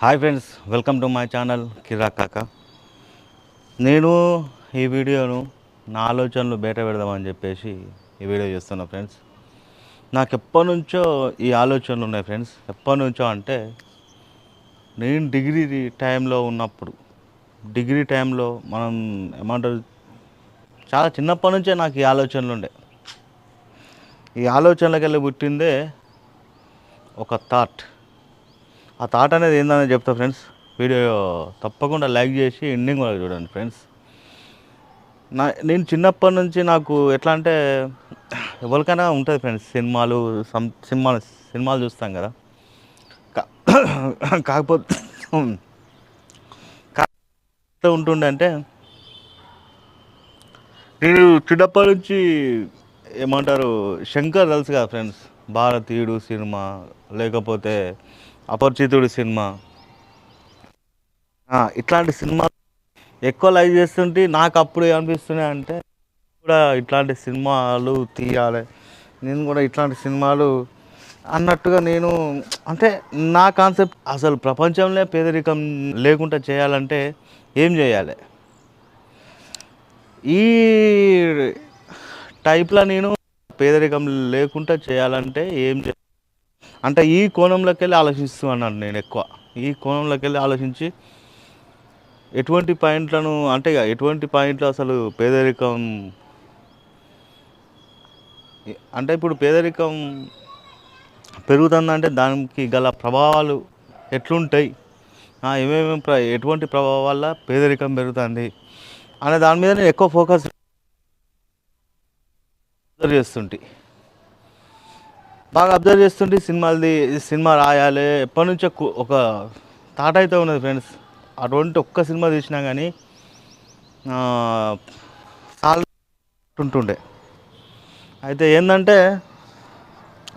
Hi friends, welcome to my channel Kirak Kaka. నేను ఈ వీడియోను నా ఆలోచనలు బయట పెడదామని చెప్పేసి ఈ వీడియో చేస్తున్నా ఫ్రెండ్స్. నాకు ఎప్పటి నుంచో ఈ ఆలోచనలు ఉన్నాయి ఫ్రెండ్స్. ఎప్పటి నుంచో అంటే నేను డిగ్రీ టైంలో ఉన్నప్పుడు, డిగ్రీ టైంలో మనం ఏమంటారు, చాలా చిన్నప్పటి నుంచే నాకు ఈ ఆలోచనలు ఉండే. ఈ ఆలోచనలకు వెళ్ళి పుట్టిందే ఒక థాట్. ఆ థాట్ అనేది ఏందని చెప్తా ఫ్రెండ్స్. వీడియో తప్పకుండా లైక్ చేసి ఎండింగ్ వరకు చూడండి ఫ్రెండ్స్. నేను చిన్నప్పటి నుంచి నాకు ఎట్లా అంటే, ఎవరికైనా ఉంటుంది ఫ్రెండ్స్, సినిమాలు చూస్తాం కదా. కాకపోతే ఉంటుండే అంటే, నేను చిన్నప్పటి నుంచి ఏమంటారు, శంకర్ తెలుసు కదా ఫ్రెండ్స్, భారతీయుడు సినిమా, లేకపోతే అపరిచితుడు సినిమా, ఇట్లాంటి సినిమా ఎక్కువ లైక్ చేస్తుంటే నాకు అప్పుడు ఏమనిపిస్తున్నాయి అంటే, కూడా ఇట్లాంటి సినిమాలు తీయాలి, నేను కూడా ఇట్లాంటి సినిమాలు అన్నట్టుగా. నేను అంటే నా కాన్సెప్ట్, అసలు ప్రపంచంలో పేదరికం లేకుండా చేయాలంటే ఏం చేయాలి, ఈ టైప్లో నేను పేదరికం లేకుండా చేయాలంటే ఏం చేయాలి అంటే ఈ కోణంలోకి వెళ్ళి ఆలోచిస్తూ అన్నాను. నేను ఎక్కువ ఈ కోణంలోకి వెళ్ళి ఆలోచించి ఎటువంటి పాయింట్లను, అంటే ఎటువంటి పాయింట్లు అసలు పేదరికం అంటే, ఇప్పుడు పేదరికం పెరుగుతుందంటే దానికి గల ప్రభావాలు ఎట్లుంటాయి, ఎటువంటి ప్రభావం వల్ల పేదరికం పెరుగుతుంది అనే దాని మీద నేను ఎక్కువ ఫోకస్ చేస్తుంటే, బాగా అబ్జర్వ్ చేస్తుంటే సినిమా రాయాలి ఎప్పటి నుంచో ఒక థాట్ అయితే ఉన్నది ఫ్రెండ్స్. అటువంటి ఒక్క సినిమా తీసినా కానీ చాలా ఉంటుండే. అయితే ఏంటంటే,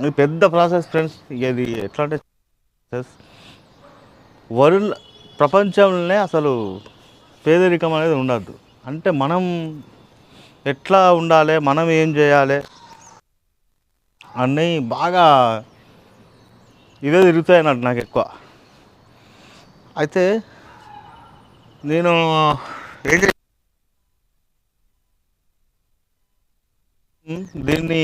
ఇది పెద్ద ప్రాసెస్ ఫ్రెండ్స్. ఇది ఎట్లా అంటే, ప్రపంచంలోనే అసలు పేదరికం అనేది ఉండద్దు అంటే మనం ఎట్లా ఉండాలి, మనం ఏం చేయాలి అన్నీ బాగా ఇవే తిరుగుతాయి అన్నట్టు నాకు ఎక్కువ. అయితే నేను దీన్ని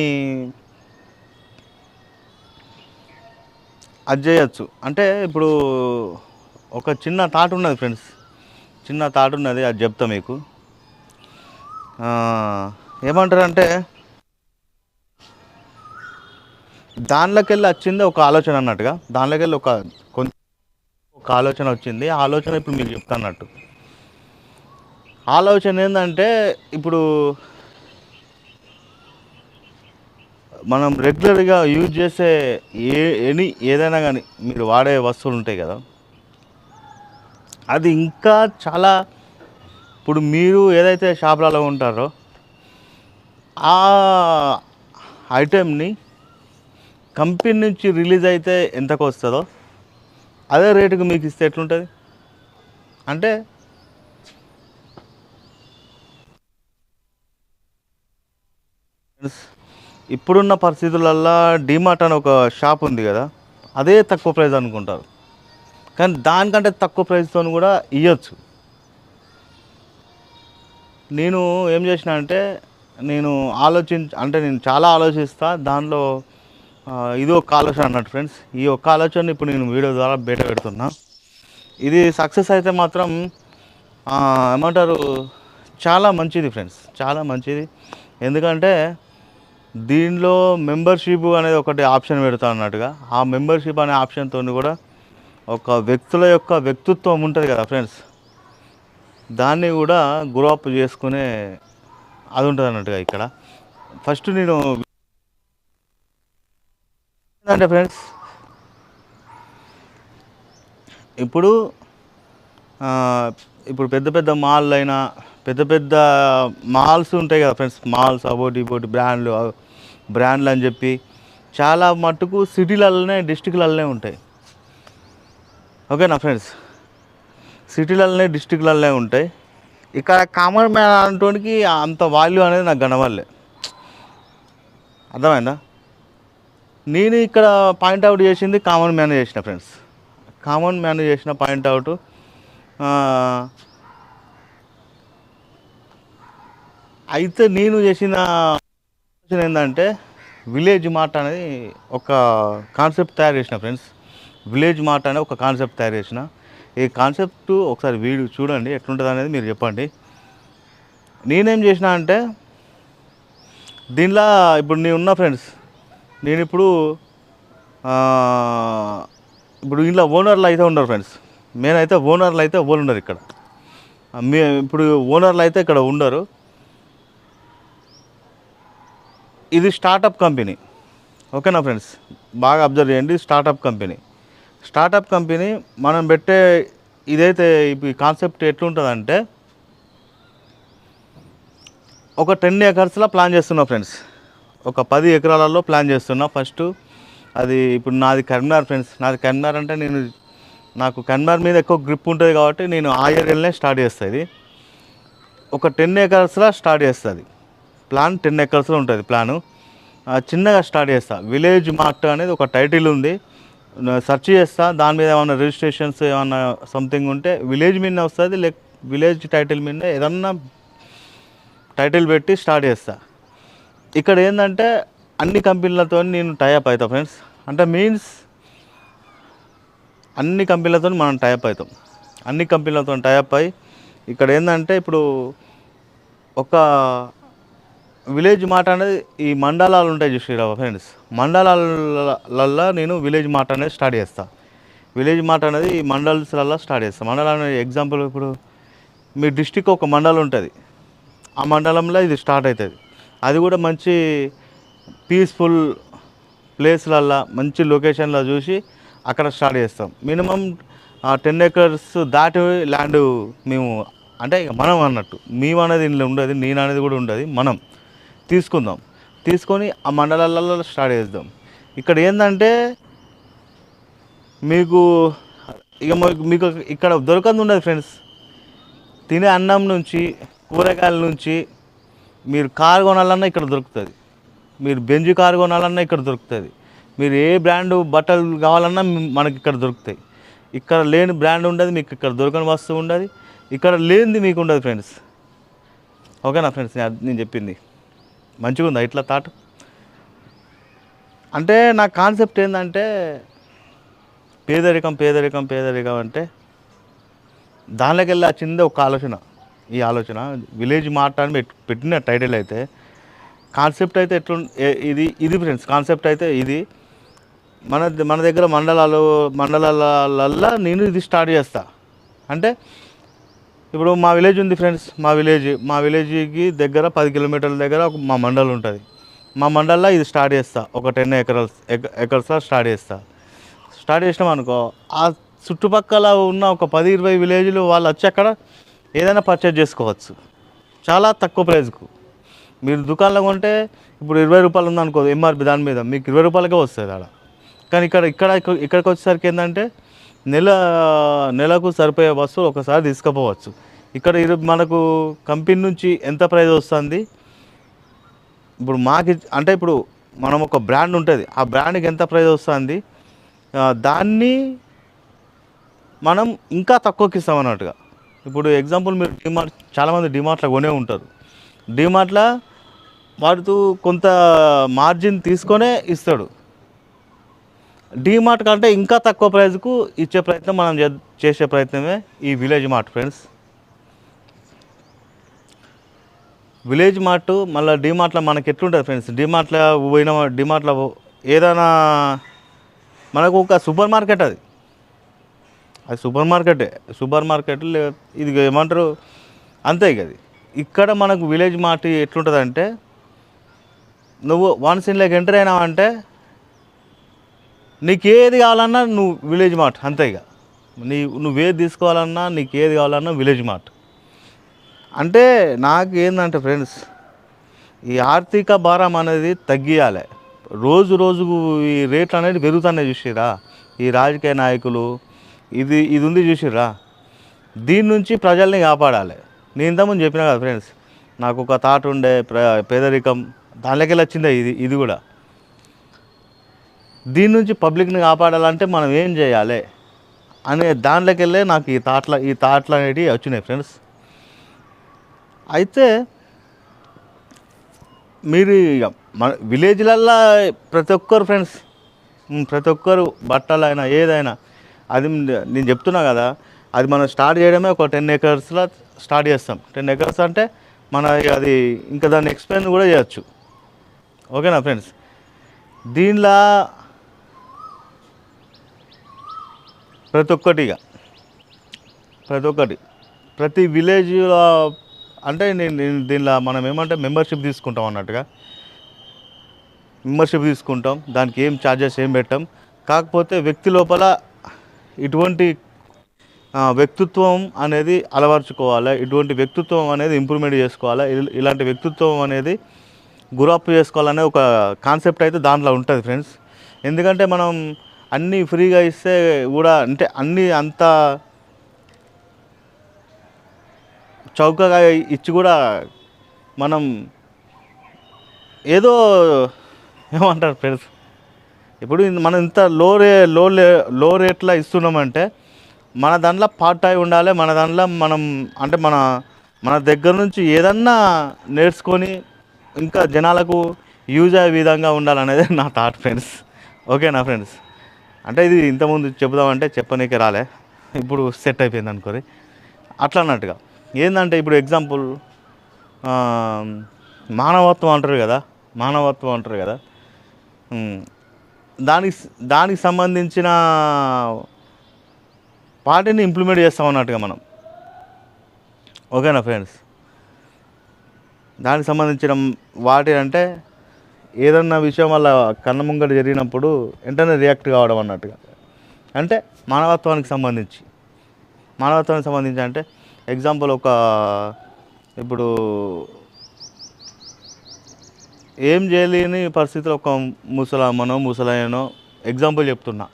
అది చేయొచ్చు అంటే, ఇప్పుడు ఒక చిన్న థాట్ ఉన్నది ఫ్రెండ్స్, చిన్న థాట్ ఉన్నది, అది చెప్తా మీకు. ఏమంటారంటే, దానిలోకి వెళ్ళి వచ్చింది ఒక ఆలోచన అన్నట్టుగా, దానిలోకి వెళ్ళి ఒక ఆలోచన వచ్చింది. ఆ ఆలోచన ఇప్పుడు మీకు చెప్తా అన్నట్టు. ఆలోచన ఏంటంటే, ఇప్పుడు మనం రెగ్యులర్గా యూజ్ చేసే ఏదైనా కానీ మీరు వాడే వస్తువులు ఉంటాయి కదా, అది ఇంకా చాలా, ఇప్పుడు మీరు ఏదైతే షాపులలో ఉంటారో ఆ ఐటెంని కంపెనీ నుంచి రిలీజ్ అయితే ఎంతకు వస్తుందో అదే రేటుకు మీకు ఇస్తే ఎట్లుంటుంది అంటే, ఇప్పుడున్న పరిస్థితులల్లో డిమార్ట్ అని ఒక షాప్ ఉంది కదా, అదే తక్కువ ప్రైస్ అనుకుంటారు, కానీ దానికంటే తక్కువ ప్రైస్తో కూడా ఇవ్వచ్చు. నేను ఏం చేసిన అంటే, నేను చాలా ఆలోచిస్తా. దానిలో ఇది ఒక ఆలోచన అన్నట్టు ఫ్రెండ్స్. ఈ ఒక్క ఆలోచన ఇప్పుడు నేను వీడియో ద్వారా బయట పెడుతున్నా. ఇది సక్సెస్ అయితే మాత్రం ఏమంటారు, చాలా మంచిది ఫ్రెండ్స్, చాలా మంచిది. ఎందుకంటే దీనిలో మెంబర్షిప్ అనేది ఒకటి ఆప్షన్ పెడతా అన్నట్టుగా, ఆ మెంబర్షిప్ అనే ఆప్షన్తో కూడా ఒక వ్యక్తుల యొక్క వ్యక్తిత్వం ఉంటుంది కదా ఫ్రెండ్స్, దాన్ని కూడా గ్రోఅప్ చేసుకునే అది ఉంటుంది అన్నట్టుగా. ఇక్కడ ఫస్ట్ నేను ఏంటంటే ఫ్రెండ్స్, ఇప్పుడు పెద్ద పెద్ద మాల్ అయినా, పెద్ద పెద్ద మాల్స్ ఉంటాయి కదా ఫ్రెండ్స్, మాల్స్ అబోటి బ్రాండ్లు అని చెప్పి చాలా మట్టుకు సిటీలలోనే, డిస్టిక్లలోనే ఉంటాయి. ఓకేనా ఫ్రెండ్స్, సిటీలలోనే, డిస్టిక్లలోనే ఉంటాయి. ఇక్కడ కామన్ మ్యాన్ అంటోనికి అంత వాల్యూ అనేది నాకు కనవల్లే. అర్థమైందా? నేను ఇక్కడ పాయింట్అవుట్ చేసింది కామన్ మ్యాన్ చేసిన ఫ్రెండ్స్. కామన్ మ్యాన్ చేసిన పాయింట్అవుట్ అయితే నేను చేసిన ఆలోచన ఏంటంటే విలేజ్ మార్ట్ అనేది ఒక కాన్సెప్ట్ తయారు చేసిన ఫ్రెండ్స్. విలేజ్ మార్ట్ అనే ఒక కాన్సెప్ట్ తయారు చేసిన. ఈ కాన్సెప్ట్ ఒకసారి వీడియో చూడండి, ఎట్లుంటుంది అనేది మీరు చెప్పండి. నేనేం చేసిన అంటే దీనిలో ఇప్పుడు నేను ఉన్న ఫ్రెండ్స్, నేను ఇప్పుడు ఇంట్లో ఓనర్లు అయితే ఉండరు ఫ్రెండ్స్. నేనైతే ఓనర్లు అయితే ఎవరు ఉండరు ఇక్కడ. ఇప్పుడు ఓనర్లు అయితే ఇక్కడ ఉండరు. ఇది స్టార్టప్ కంపెనీ, ఓకేనా ఫ్రెండ్స్? బాగా అబ్జర్వ్ చేయండి. స్టార్టప్ కంపెనీ మనం పెట్టే ఇదైతే ఈ కాన్సెప్ట్ ఎట్లుంటుందంటే ఒక 10 ఎకర్స్లో ప్లాన్ చేస్తున్నా ఫ్రెండ్స్. ఒక 10 ఎకరాలలో ప్లాన్ చేస్తున్నా. ఫస్ట్ అది ఇప్పుడు నాది కరీంనగర్ ఫ్రెండ్స్. నాది కరీంనగర్ అంటే నాకు కరీంనగర్ మీద ఎక్కువ గ్రిప్ ఉంటుంది కాబట్టి నేను ఆ ఏరియాలోనే స్టార్ట్ చేస్తుంది. ఒక 10 ఎకర్స్లో స్టార్ట్ చేస్తుంది ప్లాన్. 10 ఎకర్స్లో ఉంటుంది ప్లాను. చిన్నగా స్టార్ట్ చేస్తా. విలేజ్ మార్ట్ అనేది ఒక టైటిల్ ఉంది, సెర్చ్ చేస్తా. దాని మీద ఏమన్నా రిజిస్ట్రేషన్స్ ఏమన్నా సంథింగ్ ఉంటే విలేజ్ మీద వస్తుంది, విలేజ్ టైటిల్ మీద ఏదన్నా టైటిల్ పెట్టి స్టార్ట్ చేస్తా. ఇక్కడ ఏంటంటే అన్ని కంపెనీలతో నేను టైఅప్ అవుతాం ఫ్రెండ్స్. అంటే మీన్స్ అన్ని కంపెనీలతో మనం టైఅప్ అవుతాం. అన్ని కంపెనీలతో టైఅప్ అయ్యి ఇక్కడ ఏంటంటే ఇప్పుడు ఒక విలేజ్ మార్ట్ అనేది ఈ మండలాలు ఉంటాయి చూసిరా ఫ్రెండ్స్. మండలాలలో నేను విలేజ్ మార్ట్ అనేది స్టార్ట్ చేస్తాను. విలేజ్ మార్ట్ అనేది ఈ మండల్స్లలో స్టార్ట్ చేస్తాను. మండలం ఎగ్జాంపుల్ ఇప్పుడు మీ డిస్టిక్ ఒక మండలం ఉంటుంది, ఆ మండలంలో ఇది స్టార్ట్ అవుతుంది. అది కూడా మంచి పీస్ఫుల్ ప్లేస్లల్లో మంచి లొకేషన్లో చూసి అక్కడ స్టార్ట్ చేస్తాం. మినిమం 10 ఎకర్స్ దాటి ల్యాండ్ మేము, అంటే ఇక మనం అన్నట్టు మేము అనేది ఇంట్లో ఉండదు, నేను అనేది కూడా ఉండదు. మనం తీసుకొని ఆ మండలాలలో స్టార్ట్ చేద్దాం. ఇక్కడ ఏంటంటే మీకు ఇక్కడ దొరకంది ఉండదు ఫ్రెండ్స్. తినే అన్నం నుంచి కూరగాయల నుంచి మీరు కారు కొనాలన్నా ఇక్కడ దొరుకుతుంది. మీరు బెంజ్ కారు కొనాలన్నా ఇక్కడ దొరుకుతుంది. మీరు ఏ బ్రాండ్ బట్టలు కావాలన్నా మనకి ఇక్కడ దొరుకుతాయి. ఇక్కడ లేని బ్రాండ్ ఉండదు, మీకు ఇక్కడ దొరకని వస్తువు ఉండదు, ఇక్కడ లేనిది మీకు ఉండదు ఫ్రెండ్స్. ఓకేనా ఫ్రెండ్స్? నేను చెప్పింది మంచిగా ఉందా ఇట్లా థాట్? అంటే నా కాన్సెప్ట్ ఏంటంటే పేదరికం అంటే దానిలోకి వెళ్ళి వచ్చిందే ఒక ఆలోచన. ఈ ఆలోచన విలేజ్ మార్ట్ అని పెట్టిన టైటిల్ అయితే కాన్సెప్ట్ అయితే ఇది ఫ్రెండ్స్. కాన్సెప్ట్ అయితే ఇది మన దగ్గర మండలాలలో నేను ఇది స్టార్ట్ చేస్తా. అంటే ఇప్పుడు మా విలేజ్ ఉంది ఫ్రెండ్స్. మా విలేజ్కి దగ్గర 10 కిలోమీటర్ల దగ్గర మా మండలం ఉంటుంది. మా మండలంలో ఇది స్టార్ట్ చేస్తా. ఒక 10 ఎకర్స్లో స్టార్ట్ చేసినాం అనుకో, ఆ చుట్టుపక్కల ఉన్న ఒక 10-20 విలేజ్లు వాళ్ళు వచ్చి అక్కడ ఏదైనా పర్చేజ్ చేసుకోవచ్చు చాలా తక్కువ ప్రైస్కు. మీరు దుకాణంలో కొంటే ఇప్పుడు 20 రూపాయలు ఉందనుకో ఎంఆర్పి, దాని మీద మీకు 20 రూపాయలకే వస్తుంది అక్కడ. కానీ ఇక్కడికి వచ్చేసరికి ఏంటంటే నెలకు సరిపోయే వస్తువులు ఒకసారి తీసుకుపోవచ్చు. ఇక్కడ మనకు కంపెనీ నుంచి ఎంత ప్రైస్ వస్తుంది, ఇప్పుడు అంటే ఇప్పుడు మనం ఒక బ్రాండ్ ఉంటుంది, ఆ బ్రాండ్కి ఎంత ప్రైస్ వస్తుంది, దాన్ని మనం ఇంకా తక్కువకి ఇస్తాం అన్నట్టుగా. ఇప్పుడు ఎగ్జాంపుల్ మీరు డిమార్ట్, చాలామంది డిమార్ట్లో కొనే ఉంటారు. డిమార్ట్లో వాడుతూ కొంత మార్జిన్ తీసుకొనే ఇస్తాడు. డీమార్ట్ కంటే ఇంకా తక్కువ ప్రైస్కు ఇచ్చే ప్రయత్నం మనం చేసే ప్రయత్నమే ఈ village mart friends. Village mart మళ్ళీ డీమార్ట్లో మనకి ఎట్లుంటుంది ఫ్రెండ్స్? డీమార్ట్లో ఏదైనా మనకు ఒక సూపర్ మార్కెట్, అది సూపర్ మార్కెట్ ఇది ఏమంటారు అంతే. ఇక అది ఇక్కడ మనకు విలేజ్ మార్ట్ ఎట్లుంటుందంటే నువ్వు వన్స్ ఇన్లోకి ఎంటర్ అయినావంటే నీకు ఏది కావాలన్నా నువ్వు విలేజ్ మార్ట్ అంతే. ఇక నువ్వేది తీసుకోవాలన్నా, నీకు ఏది కావాలన్నా విలేజ్ మార్ట్. అంటే నాకు ఏంటంటే ఫ్రెండ్స్, ఈ ఆర్థిక భారం అనేది తగ్గియాలి. రోజుకు ఈ రేట్లు అనేది పెరుగుతున్నాయి చూసిరా ఈ రాజకీయ నాయకులు. ఇది ఉంది చూసిరా, దీని నుంచి ప్రజల్ని కాపాడాలి. నేను ఇంతకుముందు చెప్పినా కదా ఫ్రెండ్స్, నాకు ఒక థాట్ ఉండే పేదరికం, దానిలోకి వచ్చిందే ఇది కూడా. దీని నుంచి పబ్లిక్ని కాపాడాలంటే మనం ఏం చేయాలి అనే దాంట్లోకి వెళ్ళే నాకు ఈ థాట్లు అనేటివి వచ్చినాయి ఫ్రెండ్స్. అయితే మీరు ఇక మన విలేజ్లల్లో ప్రతి ఒక్కరు ఫ్రెండ్స్, ప్రతి ఒక్కరు బట్టలైనా ఏదైనా అది నేను చెప్తున్నా కదా, అది మనం స్టార్ట్ చేయడమే ఒక 10 ఎకర్స్లో స్టార్ట్ చేస్తాం. 10 ఎకర్స్ అంటే మన అది ఇంకా దాన్ని ఎక్స్ప్లెయిన్ కూడా చేయొచ్చు. ఓకేనా ఫ్రెండ్స్? దీనిలో ప్రతి ఒక్కటిగా ప్రతి విలేజ్లో అంటే నేను దీనిలో మనం ఏమంటే మెంబర్షిప్ తీసుకుంటాం అన్నట్టుగా. మెంబర్షిప్ తీసుకుంటాం, దానికి ఏం ఛార్జెస్ ఏం పెట్టాం. కాకపోతే వ్యక్తి లోపల ఇటువంటి వ్యక్తిత్వం అనేది అలవర్చుకోవాలి, ఇటువంటి వ్యక్తిత్వం అనేది ఇంప్రూవ్మెంట్ చేసుకోవాలి, ఇలాంటి వ్యక్తిత్వం అనేది గురప్ చేసుకోవాలనే ఒక కాన్సెప్ట్ అయితే దాంట్లో ఉంటుంది ఫ్రెండ్స్. ఎందుకంటే మనం అన్నీ ఫ్రీగా ఇస్తే కూడా అంటే అన్నీ అంత చౌకగా ఇచ్చి కూడా మనం ఏదో ఏమంటారు ఫ్రెండ్స్, ఇప్పుడు మనం ఇంత లో రేట్లో ఇస్తున్నామంటే మన దాంట్లో పార్ట్ అయి ఉండాలి. మన దాంట్లో మనం అంటే మన దగ్గర నుంచి ఏదన్నా నేర్చుకొని ఇంకా జనాలకు యూజ్ అయ్యే విధంగా ఉండాలనేది నా థాట్ ఫ్రెండ్స్. ఓకేనా ఫ్రెండ్స్? అంటే ఇది ఇంతకుముందు చెబుదామంటే చెప్పనీకే రాలే, ఇప్పుడు సెట్ అయిపోయింది అనుకోరి అట్లా అన్నట్టుగా. ఏంటంటే ఇప్పుడు ఎగ్జాంపుల్ మానవత్వం అంటారు కదా, దానికి సంబంధించిన వాటిని ఇంప్లిమెంట్ చేస్తాం అన్నట్టుగా మనం. ఓకేనా ఫ్రెండ్స్? దానికి సంబంధించిన వాటి అంటే ఏదన్నా విషయం వల్ల కళ్ళ ముంగట జరిగినప్పుడు వెంటనే రియాక్ట్ కావడం అన్నట్టుగా. అంటే మానవత్వానికి సంబంధించి అంటే ఎగ్జాంపుల్ ఇప్పుడు ఏం చేయలేని పరిస్థితిలో ఒక ముసలాయనో ఎగ్జాంపుల్ చెప్తున్నా,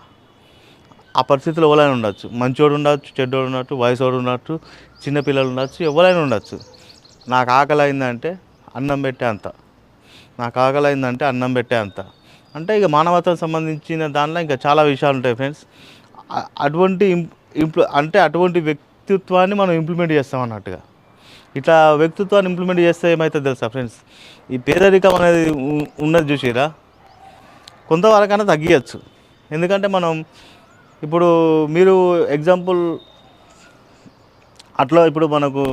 ఆ పరిస్థితిలో ఎవరైనా ఉండొచ్చు, మంచోడు ఉండొచ్చు, చెడ్డోడు ఉండొచ్చు, వయసోడు ఉండొచ్చు, చిన్నపిల్లలు ఉండొచ్చు, ఎవరైనా ఉండొచ్చు. నాకు ఆకలి అయిందంటే అన్నం పెట్టే అంత అంటే ఇక మానవతకు సంబంధించిన దానిలో ఇంకా చాలా విషయాలు ఉంటాయి ఫ్రెండ్స్. అటువంటి వ్యక్తిత్వాన్ని మనం ఇంప్లిమెంట్ చేస్తాం అన్నట్టుగా. ఇట్లా వ్యక్తిత్వాన్ని ఇంప్లిమెంట్ చేస్తే ఏమవుతుంది తెలుసా ఫ్రెండ్స్, ఈ పేదరికం అనేది ఉన్నది చూసిరా, కొంతవరకైనా తగ్గించచ్చు. ఎందుకంటే మనం ఇప్పుడు మీరు ఎగ్జాంపుల్ అట్లా ఇప్పుడు మనకు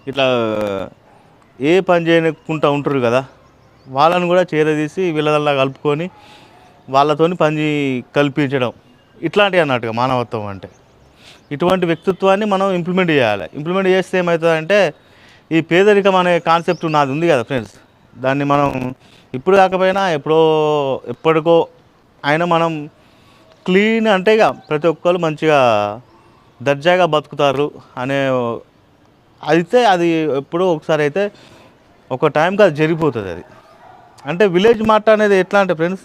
ఇట్లా ఏ పని చేయకుండా ఉంటారు కదా, వాళ్ళని కూడా చేరదీసి వీళ్ళదల్లా కలుపుకొని వాళ్ళతోని పని కల్పించడం ఇట్లాంటివి అన్నట్టుగా మానవత్వం అంటే. ఇటువంటి వ్యక్తిత్వాన్ని మనం ఇంప్లిమెంట్ చేయాలి. ఇంప్లిమెంట్ చేస్తే ఏమవుతుందంటే ఈ పేదరికం అనే కాన్సెప్ట్ నాది ఉంది కదా ఫ్రెండ్స్, దాన్ని మనం ఇప్పుడు కాకపోయినా ఎప్పటికో అయినా మనం క్లీన్ అంటే ఇక ప్రతి ఒక్కరు మంచిగా దర్జాగా బతుకుతారు అనే అయితే అది ఎప్పుడో ఒకసారి అయితే ఒక టైంకి అది జరిగిపోతుంది. అది అంటే విలేజ్ మాట అనేది ఎట్లా అంటే ఫ్రెండ్స్,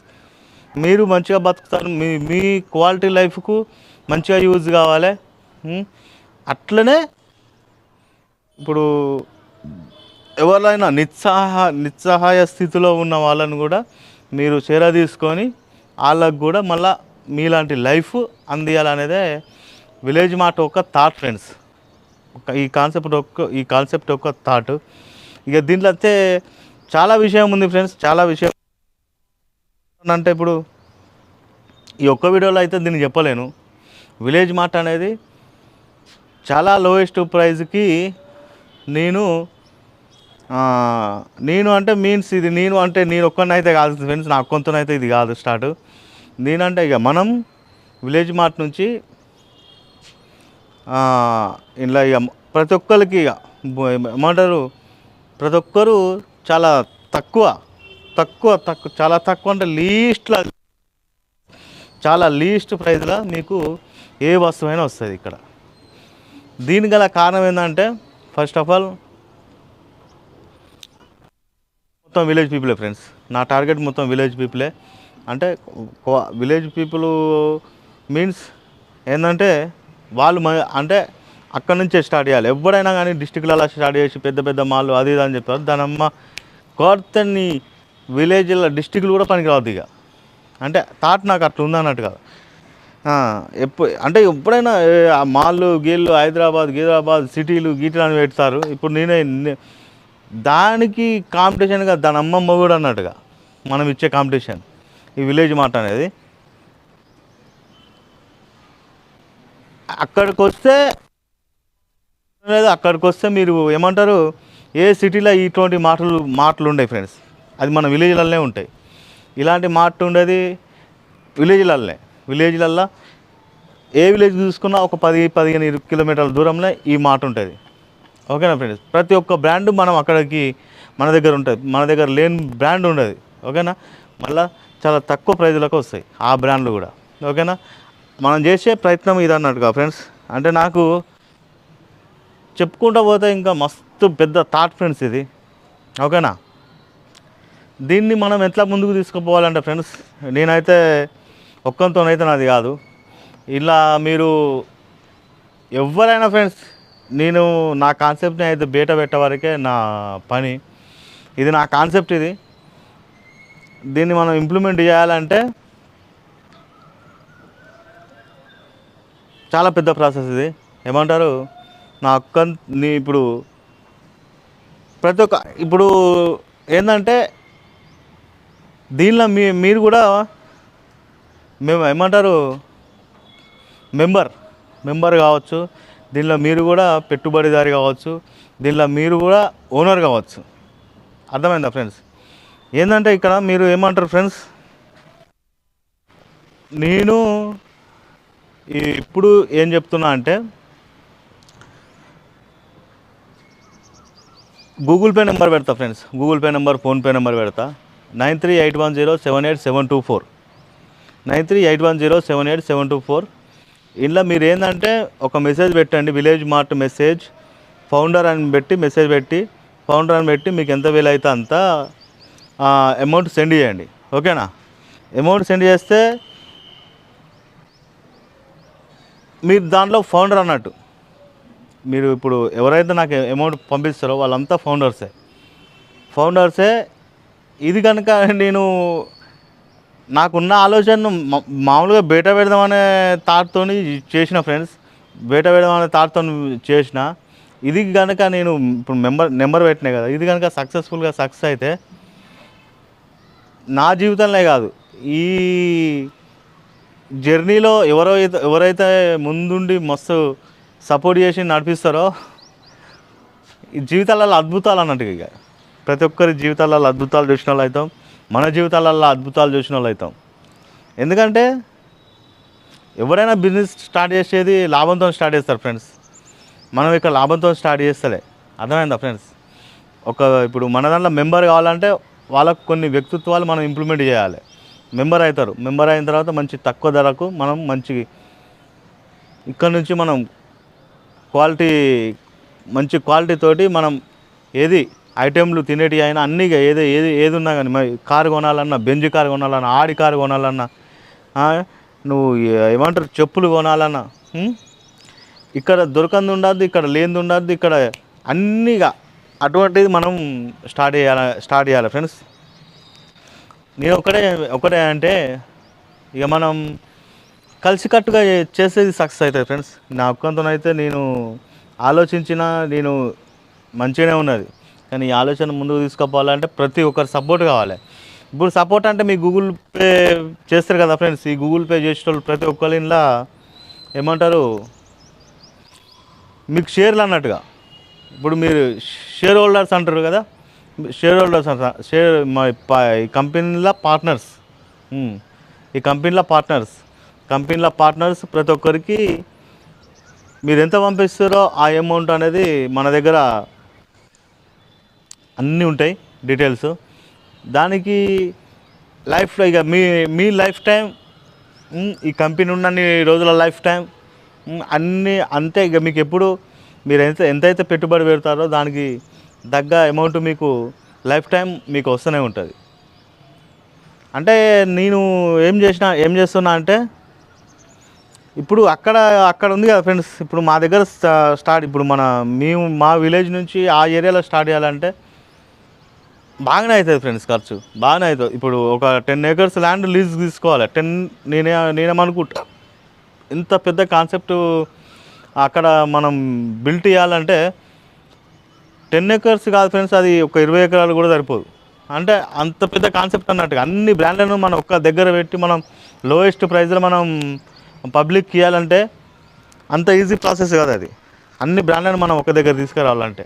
మీరు మంచిగా బతుకుతారు, మీ క్వాలిటీ లైఫ్కు మంచిగా యూజ్ కావాలి. అట్లనే ఇప్పుడు ఎవరైనా నిస్సహాయ స్థితిలో ఉన్న వాళ్ళని కూడా మీరు తీసుకొని వాళ్ళకు కూడా మళ్ళీ మీలాంటి లైఫ్ అందియాలనేదే విలేజ్ మాట ఒక థాట్ ఫ్రెండ్స్. ఈ కాన్సెప్ట్ ఒక థాట్. ఇక దీంట్లో అయితే చాలా విషయం ఉంది ఫ్రెండ్స్, చాలా విషయం అంటే ఇప్పుడు ఈ ఒక్క వీడియోలో అయితే దీన్ని చెప్పలేను. విలేజ్ మార్ట్ అనేది చాలా లోయెస్ట్ ప్రైజ్కి నేను అంటే మీన్స్ ఇది నేను ఒక్కనైతే కాదు ఫ్రెండ్స్, నా కొంతనైతే ఇది కాదు స్టార్ట్. నేనంటే ఇక మనం విలేజ్ మార్ట్ నుంచి ఇలా ఇక ప్రతి ఒక్కరికి ఇక ఏమంటారు, ప్రతి ఒక్కరు చాలా తక్కువ చాలా తక్కువ అంటే చాలా లీస్ట్ ప్రైజ్లో మీకు ఏ వస్తువైనా వస్తుంది ఇక్కడ. దీని గల కారణం ఏంటంటే ఫస్ట్ ఆఫ్ ఆల్ మొత్తం విలేజ్ పీపులే ఫ్రెండ్స్. నా టార్గెట్ మొత్తం విలేజ్ పీపులే. అంటే విలేజ్ పీపుల్ మీన్స్ ఏంటంటే వాళ్ళు అంటే అక్కడి నుంచే స్టార్ట్ చేయాలి. ఎవడైనా కానీ డిస్టిక్లలో స్టార్ట్ చేసి పెద్ద పెద్ద మాళ్ళు అది ఇది అని చెప్పారు. దాని అమ్మ కోర్తని విలేజ్లో డిస్టిక్లు కూడా పనికి రావద్దు ఇక. అంటే థాట్ నాకు అట్లా ఉందన్నట్టు కాదు. అంటే ఎప్పుడైనా ఆ మాళ్ళు గీళ్ళు హైదరాబాద్ సిటీలు గీటీలు అని పెడతారు. ఇప్పుడు దానికి కాంపిటీషన్గా దాని అమ్మమ్మ కూడా అన్నట్టుగా మనం ఇచ్చే కాంపిటీషన్ ఈ విలేజ్ మార్ట్ అనేది. అక్కడికి వస్తే మీరు ఏమంటారు, ఏ సిటీలో ఇటువంటి మాటలు ఉండవు ఫ్రెండ్స్. అది మన విలేజ్లలోనే ఉంటాయి. ఇలాంటి మాట ఉండేది విలేజ్లల్లో ఏ విలేజ్ చూసుకున్నా ఒక 10-15 కిలోమీటర్ల దూరంలో ఈ మాట ఉంటుంది. ఓకేనా ఫ్రెండ్స్. ప్రతి ఒక్క బ్రాండ్ మనం మన దగ్గర ఉంటుంది. మన దగ్గర లేని బ్రాండ్ ఉండదు. ఓకేనా. మళ్ళీ చాలా తక్కువ ప్రైజ్లకు వస్తాయి ఆ బ్రాండ్లు కూడా. ఓకేనా. మనం చేసే ప్రయత్నం ఇది అన్నట్టుగా ఫ్రెండ్స్. అంటే నాకు చెప్పుకుంటూ పోతే ఇంకా మస్తు పెద్ద థాట్ ఫ్రెండ్స్ ఇది. ఓకేనా. దీన్ని మనం ఎట్లా ముందుకు తీసుకుపోవాలంటే ఫ్రెండ్స్, నేనైతే ఒక్కంతోనైతే నాది కాదు. ఇలా మీరు ఎవరైనా ఫ్రెండ్స్, నా కాన్సెప్ట్ని అయితే బయట పెట్టే వరకే నా పని. ఇది నా కాన్సెప్ట్. దీన్ని మనం ఇంప్లిమెంట్ చేయాలంటే చాలా పెద్ద ప్రాసెస్ ఇది. ఏమంటారు, ఇప్పుడు ప్రతి ఒక్క ఇప్పుడు ఏంటంటే దీనిలో మీరు కూడా ఏమంటారు మెంబర్ కావచ్చు. దీనిలో మీరు కూడా పెట్టుబడిదారి కావచ్చు. దీనిలో మీరు కూడా ఓనర్ కావచ్చు. అర్థమైందా ఫ్రెండ్స్. ఏంటంటే ఇక్కడ మీరు ఏమంటారు ఫ్రెండ్స్, నేను ఇప్పుడు ఏం చెప్తున్నా అంటే, గూగుల్ పే నెంబర్ పెడతా friends. Google pay number, PhonePe number పెడతా. 9381078724 9381078724. ఇందులో మీరు ఏంటంటే ఒక మెసేజ్ పెట్టండి, విలేజ్ మార్ట్ మెసేజ్ ఫౌండర్ అని పెట్టి మీకు ఎంత వీలైతే అంత అమౌంట్ సెండ్ చేయండి. ఓకేనా. అమౌంట్ సెండ్ చేస్తే మీరు దాంట్లో ఫౌండర్ అన్నట్టు. మీరు ఇప్పుడు ఎవరైతే నాకు అమౌంట్ పంపిస్తారో వాళ్ళంతా ఫౌండర్సే. ఇది కనుక నేను నాకున్న ఆలోచనను మామూలుగా బయట పెడదామనే థాట్తో చేసిన ఫ్రెండ్స్. బయట పెడదామనే థాట్తో చేసిన. ఇది కనుక నేను ఇప్పుడు నెంబర్ పెట్టినా కదా, ఇది కనుక సక్సెస్ఫుల్గా సక్సెస్ అయితే నా జీవితంలో కాదు, ఈ జర్నీలో ఎవరైతే ముందుండి మస్తు సపోర్ట్ చేసి నడిపిస్తారో ఈ జీవితాలలో అద్భుతాలు అన్నట్టుగా. ఇక ప్రతి ఒక్కరి జీవితాలలో అద్భుతాలు చూసిన వాళ్ళు అవుతాం. మన జీవితాలలో అద్భుతాలు చూసిన వాళ్ళు అవుతాం. ఎందుకంటే ఎవరైనా బిజినెస్ స్టార్ట్ చేసేది లాభంతో స్టార్ట్ చేస్తారు ఫ్రెండ్స్. మనం ఇక్కడ లాభంతో స్టార్ట్ చేస్తలే. అర్థమైందా ఫ్రెండ్స్. ఇప్పుడు మన దాంట్లో మెంబర్ కావాలంటే వాళ్ళకు కొన్ని వ్యక్తిత్వాలు మనం ఇంప్లిమెంట్ చేయాలి. మెంబర్ అవుతారు. మెంబర్ అయిన తర్వాత మంచి తక్కువ ధరకు మనం ఇక్కడ నుంచి మనం మంచి క్వాలిటీతోటి మనం ఏది ఐటెంలు తినేటివి అయినా అన్నీ ఏది ఉన్నా కానీ, కారు కొనాలన్నా, బెంజ్ కారు కొనాలన్నా, ఆడి కారు కొనాలన్నా, నువ్వు ఏమంటారు చెప్పులు కొనాలన్నా, ఇక్కడ దొరకంది ఉండద్దు, ఇక్కడ లేనిది ఉండద్దు, ఇక్కడ అన్నీగా అటువంటిది మనం స్టార్ట్ చేయాలి ఫ్రెండ్స్. నేను ఒకటే అంటే ఇక మనం కలిసికట్టుగా చేసేది సక్సెస్ అవుతుంది ఫ్రెండ్స్. నా ఒక్కంతోనైతే నేను నేను మంచిగానే ఉన్నది. కానీ ఈ ఆలోచన ముందుకు తీసుకుపోవాలంటే ప్రతి ఒక్కరు సపోర్ట్ కావాలి. ఇప్పుడు సపోర్ట్ అంటే మీకు గూగుల్ పే చేస్తారు కదా ఫ్రెండ్స్. ఈ గూగుల్ పే చేసేటోళ్ళు ప్రతి ఒక్కరి ఇంట్లో ఏమంటారు మీకు షేర్లు అన్నట్టుగా. ఇప్పుడు మీరు షేర్ హోల్డర్స్ అంటారు కదా, ఈ కంపెనీల పార్ట్నర్స్ ప్రతి ఒక్కరికి మీరు ఎంత పంపిస్తారో ఆ అమౌంట్ అనేది మన దగ్గర అన్నీ ఉంటాయి డీటెయిల్స్. దానికి లైఫ్లో ఇక మీ లైఫ్ టైం, ఈ కంపెనీ ఉన్నన్ని రోజుల లైఫ్ టైం అన్నీ అంతే. ఇక మీకు ఎప్పుడు మీరు ఎంతైతే పెట్టుబడి పెడతారో దానికి తగ్గ అమౌంట్ మీకు లైఫ్ టైం మీకు వస్తూనే ఉంటుంది. అంటే నేను ఏం చేస్తున్నా అంటే, ఇప్పుడు అక్కడ ఉంది కదా ఫ్రెండ్స్. ఇప్పుడు మా దగ్గర ఇప్పుడు మా విలేజ్ నుంచి ఆ ఏరియాలో స్టార్ట్ చేయాలంటే బాగానే అవుతుంది ఫ్రెండ్స్. ఖర్చు బాగానే అవుతుంది. ఇప్పుడు ఒక 10 acres ల్యాండ్ లీజ్ తీసుకోవాలి. నేనేమనుకుంటా ఇంత పెద్ద కాన్సెప్ట్ అక్కడ మనం బిల్ట్ చేయాలంటే 10 ఎకర్స్ కాదు ఫ్రెండ్స్, అది ఒక 20 ఎకరాలు కూడా సరిపోదు. అంటే అంత పెద్ద కాన్సెప్ట్ అన్నట్టుగా అన్ని బ్రాండ్లను మనం ఒక్క దగ్గర పెట్టి మనం లోయెస్ట్ ప్రైస్లో మనం పబ్లిక్ ఇవ్వాలంటే అంత ఈజీ ప్రాసెస్ కాదు అది. అన్ని బ్రాండ్లను మనం ఒక దగ్గర తీసుకురావాలంటే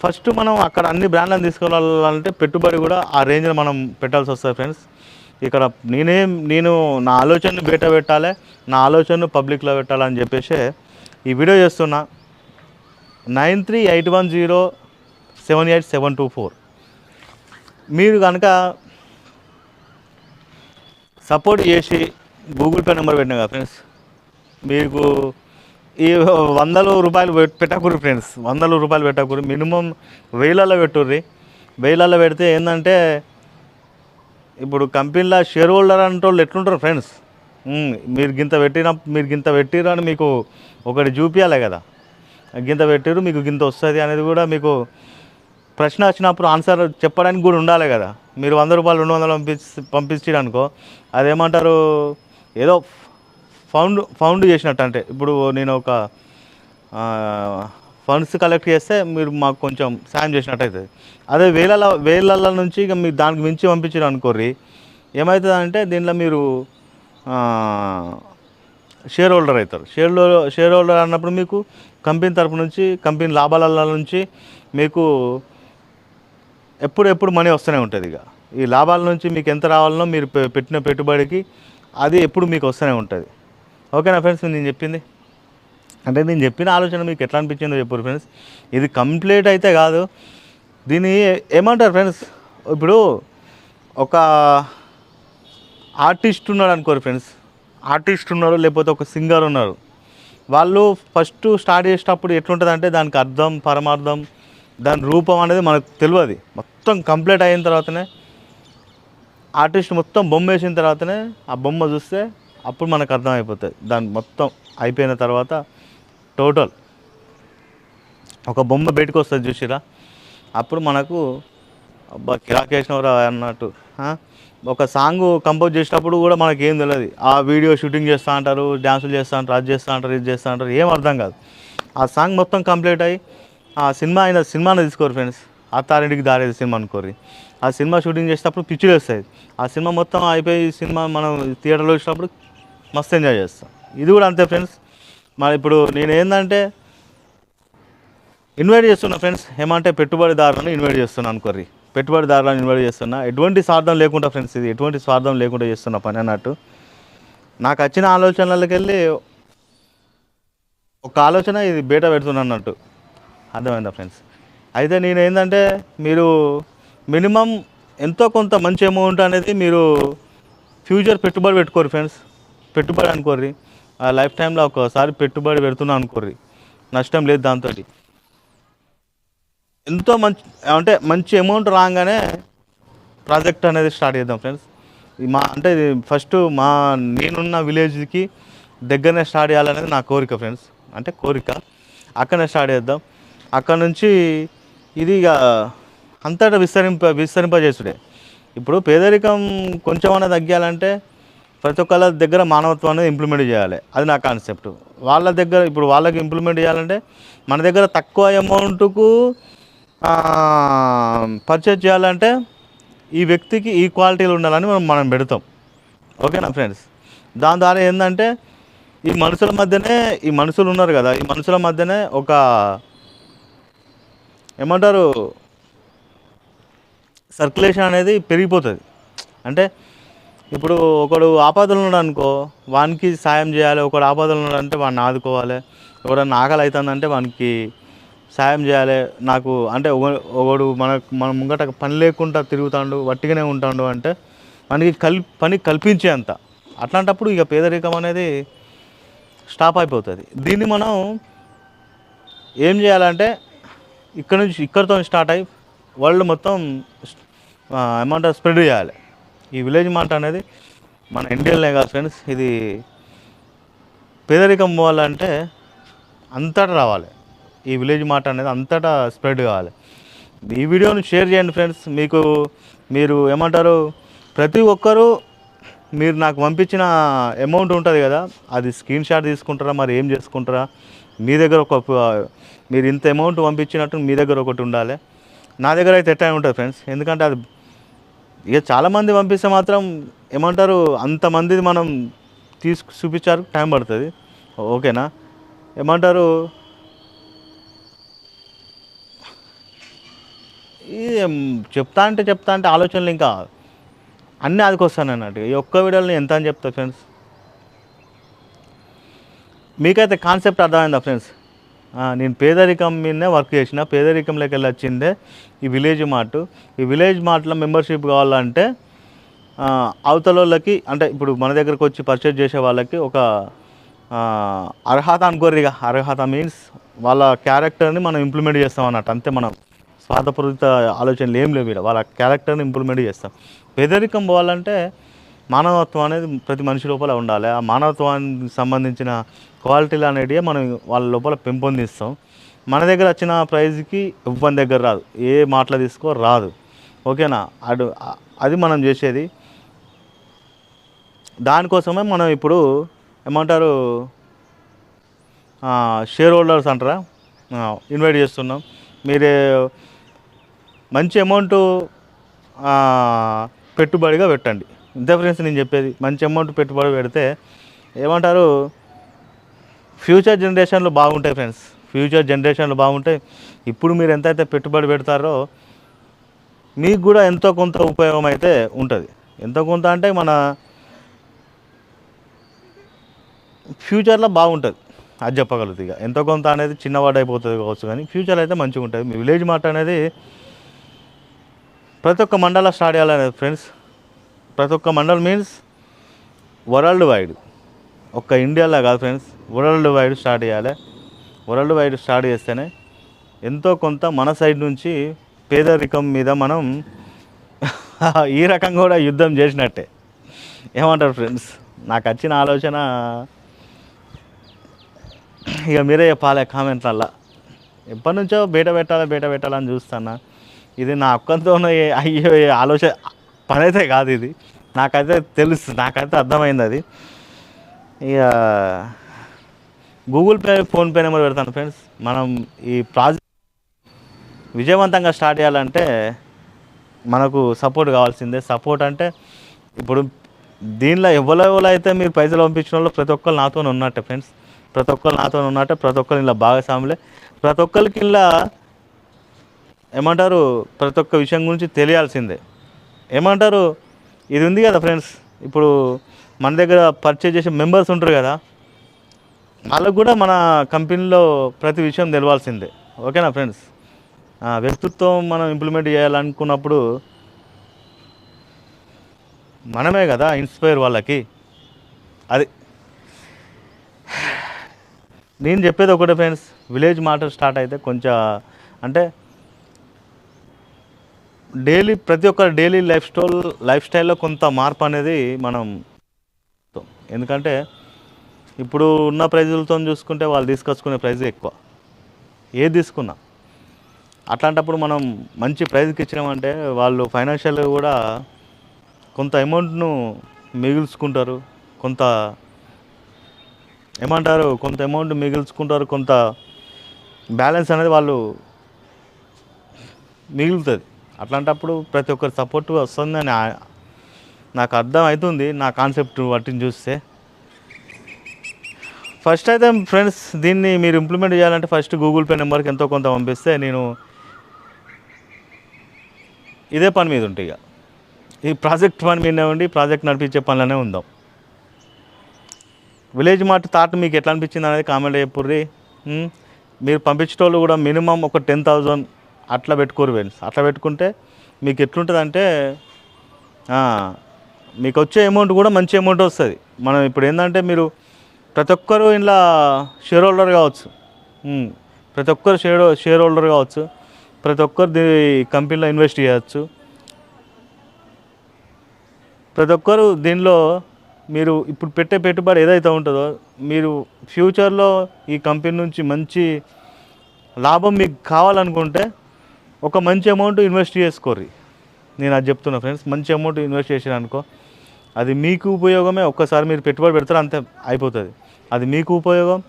ఫస్ట్ మనం అక్కడ అన్ని బ్రాండ్లను తీసుకురావాలంటే పెట్టుబడి కూడా ఆ రేంజ్లో మనం పెట్టాల్సి వస్తుంది ఫ్రెండ్స్. ఇక్కడ నేను నా ఆలోచనను బయట పెట్టాలి, నా ఆలోచనను పబ్లిక్లో పెట్టాలని చెప్పేసి ఈ వీడియో చేస్తున్నా. 9381078724 మీరు కనుక సపోర్ట్ చేసి గూగుల్ పే నెంబర్ పెట్టినా కదా ఫ్రెండ్స్, మీకు ఈ 100 రూపాయలు పెట్టకూరు ఫ్రెండ్స్, 100 రూపాయలు పెట్టకూరు, మినిమం 1000లలో పెట్టుర్రి. 1000లలో పెడితే ఏంటంటే ఇప్పుడు కంపెనీలో షేర్ హోల్డర్ అంటే వాళ్ళు ఎట్లుంటారు ఫ్రెండ్స్, మీరు గింత పెట్టిరు అని మీకు ఒకటి చూపించాలి కదా, గింత పెట్టిరు మీకు గింత వస్తుంది అనేది కూడా మీకు ప్రశ్న వచ్చినప్పుడు ఆన్సర్ చెప్పడానికి కూడా ఉండాలి కదా. మీరు 100 రూపాయలు 200 పంపించారు అనుకో, అదేమంటారు ఏదో ఫౌండ్ చేసినట్టు. అంటే ఇప్పుడు నేను ఒక ఫండ్స్ కలెక్ట్ చేస్తే మీరు మాకు కొంచెం సాయం చేసినట్టు అవుతుంది. అదే వేలల నుంచి ఇక మీరు దానికి మించి పంపించారు అనుకోర్రి, ఏమవుతుందంటే దీనిలో మీరు షేర్ హోల్డర్ అవుతారు. షేర్ హోల్డర్ అన్నప్పుడు మీకు కంపెనీ తరపు నుంచి, కంపెనీ లాభాల నుంచి మీకు ఎప్పుడు మనీ వస్తూనే ఉంటుంది. ఇక ఈ లాభాల నుంచి మీకు ఎంత రావాలనో మీరు పెట్టిన పెట్టుబడికి అది ఎప్పుడు మీకు వస్తూనే ఉంటుంది. ఓకేనా ఫ్రెండ్స్, నేను చెప్పింది అంటే నేను చెప్పిన ఆలోచన మీకు ఎట్లా అనిపించిందో చెప్పారు ఫ్రెండ్స్. ఇది కంప్లీట్ అయితే కాదు, దీన్ని ఏమంటారు ఫ్రెండ్స్, ఇప్పుడు ఒక ఆర్టిస్ట్ ఉన్నాడు అనుకోరు ఫ్రెండ్స్, ఆర్టిస్ట్ ఉన్నారు లేకపోతే ఒక సింగర్ ఉన్నారు. వాళ్ళు ఫస్ట్ స్టార్ట్ చేసేటప్పుడు ఎట్లుంటుంది అంటే దానికి అర్థం పరమార్థం దాని రూపం అనేది మనకు తెలియదు. మొత్తం కంప్లీట్ అయిన తర్వాతనే ఆర్టిస్ట్ మొత్తం బొమ్మ వేసిన తర్వాతనే ఆ బొమ్మ చూస్తే అప్పుడు మనకు అర్థమైపోతుంది. దాని మొత్తం అయిపోయిన తర్వాత టోటల్ ఒక బొమ్మ బయటకు వస్తుంది చూసిరా, అప్పుడు మనకు అబ్బా కిరాకేసినవరా అన్నట్టు. ఒక సాంగ్ కంపోజ్ చేసేటప్పుడు కూడా మనకి ఏం తెలియదు, ఆ వీడియో షూటింగ్ చేస్తూ అంటారు, డ్యాన్సులు చేస్తూ అంటారు, అది చేస్తూ అంటారు, ఇది చేస్తూ అంటారు, ఏం అర్థం కాదు. ఆ సాంగ్ మొత్తం కంప్లీట్ అయ్యి ఆ సినిమాని తీసుకోరు ఫ్రెండ్స్, అత్తారింటికి దారేది సినిమా అనుకోరి, ఆ సినిమా షూటింగ్ చేసేటప్పుడు పిచ్చులు వస్తాయి. ఆ సినిమా మొత్తం అయిపోయి సినిమా మనం థియేటర్లో వచ్చినప్పుడు మస్తు ఎంజాయ్ చేస్తాం. ఇది కూడా అంతే ఫ్రెండ్స్. మరి ఇప్పుడు నేను ఏంటంటే ఇన్వైట్ చేస్తున్నా ఫ్రెండ్స్, ఏమంటే పెట్టుబడిదారులను ఇన్వైట్ చేస్తున్నా అనుకోర్రి, పెట్టుబడిదారులను ఇన్వైట్ చేస్తున్నా. ఎటువంటి స్వార్థం లేకుండా ఫ్రెండ్స్, ఇది ఎటువంటి స్వార్థం లేకుండా చేస్తున్న పని అన్నట్టు. నాకు వచ్చిన ఆలోచనలకి వెళ్ళి ఒక ఆలోచన ఇది బయట పెడుతున్నా అన్నట్టు, అర్థమైందా ఫ్రెండ్స్. అయితే నేను ఏంటంటే మీరు మినిమం ఎంతో కొంత మంచి అమౌంట్ అనేది మీరు ఫ్యూచర్ పెట్టుబడి పెట్టుకోరు ఫ్రెండ్స్. పెట్టుబడి అనుకోర్రి, ఆ లైఫ్ టైంలో ఒకసారి పెట్టుబడి పెడుతున్నా అనుకోర్రి, నష్టం లేదు దాంతో. ఎంతో మంచి అమౌంట్ రాగానే ప్రాజెక్ట్ అనేది స్టార్ట్ చేద్దాం ఫ్రెండ్స్. ఇది ఫస్ట్ నేనున్న విలేజ్కి దగ్గరనే స్టార్ట్ చేయాలనేది నా కోరిక ఫ్రెండ్స్, కోరిక. అక్కడనే స్టార్ట్ చేద్దాం. అక్కడ నుంచి ఇది ఇక అంతటా విస్తరింపజేసుడే. ఇప్పుడు పేదరికం కొంచెమైనా తగ్గాలంటే ప్రతి ఒక్కళ్ళ దగ్గర మానవత్వం అనేది ఇంప్లిమెంట్ చేయాలి, అది నా కాన్సెప్ట్. వాళ్ళ దగ్గర ఇప్పుడు వాళ్ళకి ఇంప్లిమెంట్ చేయాలంటే మన దగ్గర తక్కువ అమౌంట్కు పర్చేజ్ చేయాలంటే ఈ వ్యక్తికి ఈ క్వాలిటీలు ఉండాలని మనం పెడతాం. ఓకేనా ఫ్రెండ్స్. దాని ద్వారా ఏంటంటే ఈ మనుషులు ఉన్నారు కదా, ఈ మనుషుల మధ్యనే ఒక ఏమంటారు సర్క్యులేషన్ అనేది పెరిగిపోతుంది. అంటే ఇప్పుడు ఒకడు ఆపదలు ఉన్నాడు అనుకో, వానికి సాయం చేయాలి. ఒకడు ఆపదలు ఉన్నాడంటే వాడిని ఆదుకోవాలి. ఎవడన్నా ఆకలి అవుతుందంటే వానికి సాయం చేయాలి. నాకు ఒకడు మన ముంగట పని లేకుండా తిరుగుతాడు, వట్టిగానే ఉంటాడు అంటే మనకి పని కల్పించే అంత. అట్లాంటప్పుడు ఇక పేదరికం అనేది స్టాప్ అయిపోతుంది. దీన్ని మనం ఏం చేయాలంటే ఇక్కడితో స్టార్ట్ అయ్యి వరల్డ్ మొత్తం స్ప్రెడ్ చేయాలి. ఈ విలేజ్ మాట అనేది మన ఇండియాలోనే కాదు ఫ్రెండ్స్, ఇది పేదరికం పోవాలంటే అంతటా రావాలి. ఈ విలేజ్ మాట అనేది అంతటా స్ప్రెడ్ కావాలి. ఈ వీడియోని షేర్ చేయండి ఫ్రెండ్స్. మీరు ప్రతి ఒక్కరూ మీరు నాకు పంపించిన అమౌంట్ ఉంటుంది కదా, అది స్క్రీన్ షాట్ తీసుకుంటారా మరి ఏం చేసుకుంటారా? మీ దగ్గర మీరు ఇంత అమౌంట్ పంపించినట్టు మీ దగ్గర ఒకటి ఉండాలి. నా దగ్గర అయితే ఎట్లా ఉంటుంది ఫ్రెండ్స్, ఎందుకంటే అది ఇక చాలామంది పంపిస్తే మాత్రం ఏమంటారు, అంతమంది మనం చూపించారు టైం పడుతుంది. ఓకేనా? ఏమంటారు, ఇది చెప్తా అంటే ఆలోచనలు ఇంకా అన్నీ ఆదికొస్తాను అన్నట్టు. ఈ ఒక్క వీడియోని ఎంత అని చెప్తా ఫ్రెండ్స్. మీకైతే కాన్సెప్ట్ అర్థమైందా ఫ్రెండ్స్? నేను పేదరికం మీదనే వర్క్ చేసిన, పేదరికంలోకి వెళ్ళి వచ్చిందే ఈ విలేజ్ మార్ట్. ఈ విలేజ్ మార్ట్లో మెంబర్షిప్ కావాలంటే అవతల అంటే ఇప్పుడు మన దగ్గరకు వచ్చి పర్చేజ్ చేసే వాళ్ళకి ఒక అర్హత అనుకోర్రిగా. అర్హత మీన్స్ వాళ్ళ క్యారెక్టర్ని మనం ఇంప్లిమెంట్ చేస్తాం అన్నట్టు. అంతే, మనం స్వార్థపూరిత ఆలోచనలు ఏం లేవు ఇక్కడ. వాళ్ళ క్యారెక్టర్ని ఇంప్లిమెంట్ చేస్తాం. పేదరికం పోవాలంటే మానవత్వం అనేది ప్రతి మనిషి లోపల ఉండాలి. ఆ మానవత్వానికి సంబంధించిన క్వాలిటీలు అనేటివి మనం వాళ్ళ లోపల పెంపొందిస్తాం. మన దగ్గర వచ్చిన ప్రైజ్కి ఇవ్వని దగ్గర రాదు, ఏ మాటలు తీసుకో రాదు. ఓకేనా? అది మనం చేసేది. దానికోసమే మనం ఇప్పుడు ఏమంటారు, షేర్ హోల్డర్స్ అంటారా, ఇన్వైట్ చేస్తున్నాం. మీరే మంచి అమౌంట్ పెట్టుబడిగా పెట్టండి. ఇంత ఫ్రెండ్స్ నేను చెప్పేది. మంచి అమౌంట్ పెట్టుబడి పెడితే ఏమంటారు, ఫ్యూచర్ జనరేషన్లు బాగుంటాయి ఫ్రెండ్స్. ఫ్యూచర్ జనరేషన్లు బాగుంటాయి. ఇప్పుడు మీరు ఎంతైతే పెట్టుబడి పెడతారో మీకు కూడా ఎంతో కొంత ఉపయోగం అయితే ఉంటుంది. ఎంతో కొంత అంటే మన ఫ్యూచర్లో బాగుంటుంది అది చెప్పగలుగుతుంది. ఇక ఎంతో కొంత అనేది చిన్నవాడు అయిపోతుంది కావచ్చు, కానీ ఫ్యూచర్ అయితే మంచిగా ఉంటుంది. మీ విలేజ్ మార్ట్ అనేది ప్రతి ఒక్క మండల స్టార్ట్ చేయాలనేది ఫ్రెండ్స్. ప్రతి ఒక్క మండల్ మీన్స్ వరల్డ్ వైడ్, ఒక్క ఇండియాలో కాదు ఫ్రెండ్స్, వరల్డ్ వైడ్ స్టార్ట్ చేయాలి. వరల్డ్ వైడ్ స్టార్ట్ చేస్తేనే ఎంతో కొంత మన సైడ్ నుంచి పేదరికం మీద మనం ఈ రకంగా కూడా యుద్ధం చేసినట్టే. ఏమంటారు ఫ్రెండ్స్? నాకు వచ్చిన ఆలోచన ఇక మీరే చెప్పాలి కామెంట్లల్లో. ఎప్పటి నుంచో బయట పెట్టాలని చూస్తాను. ఇది నా ఒక్కంతో అయ్యే ఆలోచన పని అయితే కాదు ఇది. నాకైతే తెలుసు, నాకైతే అర్థమైంది అది. ఇక గూగుల్ పే, ఫోన్పే నెంబర్ పెడతాను ఫ్రెండ్స్. మనం ఈ ప్రాజెక్ట్ విజయవంతంగా స్టార్ట్ చేయాలంటే మనకు సపోర్ట్ కావాల్సిందే. సపోర్ట్ అంటే ఇప్పుడు దీనిలో ఎవరో అయితే మీరు పైసలు పంపించిన వాళ్ళు ప్రతి ఒక్కరు నాతో ఉన్నట్టే ఫ్రెండ్స్. ప్రతి ఒక్కరు నాతో ఉన్నట్టే. ప్రతి ఒక్కరు ఇలా భాగస్వాములే. ప్రతి ఒక్కరికి ఇలా ఏమంటారు, ప్రతి ఒక్క విషయం గురించి తెలియాల్సిందే. ఏమంటారు, ఇది ఉంది కదా ఫ్రెండ్స్, ఇప్పుడు మన దగ్గర పర్చేజ్ చేసే మెంబర్స్ ఉంటారు కదా, వాళ్ళకు కూడా మన కంపెనీలో ప్రతి విషయం తెలవాల్సిందే. ఓకేనా ఫ్రెండ్స్? వ్యక్తిత్వం మనం ఇంప్లిమెంట్ చేయాలనుకున్నప్పుడు మనమే కదా ఇన్స్పైర్ వాళ్ళకి. అది నేను చెప్పేది ఒకటే ఫ్రెండ్స్. విలేజ్ మార్ట్ స్టార్ట్ అయితే కొంచెం అంటే డైలీ ప్రతి ఒక్క డైలీ లైఫ్ స్టైల్లో కొంత మార్పు అనేది మనం, ఎందుకంటే ఇప్పుడు ఉన్న ప్రైజులతో చూసుకుంటే వాళ్ళు తీసుకొచ్చుకునే ప్రైజ్ ఎక్కువ ఏది తీసుకున్నా. అట్లాంటప్పుడు మనం మంచి ప్రైజ్కి ఇచ్చినామంటే వాళ్ళు ఫైనాన్షియల్గా కూడా కొంత అమౌంట్ను మిగుల్చుకుంటారు. కొంత ఏమంటారు, కొంత అమౌంట్ మిగుల్చుకుంటారు. కొంత బ్యాలెన్స్ అనేది వాళ్ళు మిగులుతుంది. అట్లాంటప్పుడు ప్రతి ఒక్కరి సపోర్ట్ వస్తుందని నాకు అర్థం అవుతుంది, నా కాన్సెప్ట్ వాటిని చూస్తే. ఫస్ట్ అయితే ఫ్రెండ్స్, దీన్ని మీరు ఇంప్లిమెంట్ చేయాలంటే ఫస్ట్ గూగుల్ పే నెంబర్కి ఎంతో కొంత పంపిస్తే నేను ఇదే పని మీద ఉంటాయి. ఇక ఈ ప్రాజెక్ట్ పని మీదనే ఉండి ప్రాజెక్ట్ నడిపించే పనిలోనే ఉందాం. విలేజ్ మార్ట్ థాట్ మీకు ఎట్లా అనిపించింది అనేది కామెంట్ చెప్పుర్రి. మీరు పంపించేటోళ్ళు కూడా మినిమం ఒక 10,000 అట్లా పెట్టుకోరు ఫ్రెండ్స్. అట్లా పెట్టుకుంటే మీకు ఎట్లుంటుంది అంటే మీకు వచ్చే అమౌంట్ కూడా మంచి అమౌంట్ వస్తుంది. మనం ఇప్పుడు ఏంటంటే మీరు ప్రతి ఒక్కరు ఇలా షేర్ హోల్డర్ కావచ్చు, ప్రతి ఒక్కరు షేర్ హోల్డర్ కావచ్చు, ప్రతి ఒక్కరు కంపెనీలో ఇన్వెస్ట్ చేయవచ్చు. ప్రతి ఒక్కరు దీనిలో మీరు ఇప్పుడు పెట్టే పెట్టుబడి ఏదైతే ఉంటుందో మీరు ఫ్యూచర్లో ఈ కంపెనీ నుంచి మంచి లాభం మీకు కావాలనుకుంటే ఒక మంచి అమౌంట్ ఇన్వెస్ట్ చేసుకోర్రి. నేను అది చెప్తున్నా ఫ్రెండ్స్. మంచి అమౌంట్ ఇన్వెస్ట్ చేసారనుకో అది మీకు ఉపయోగమే. ఒక్కసారి మీరు పెట్టుబడి పెడతారు అంతే, అయిపోతుంది. అది మీకు ఉపయోగం,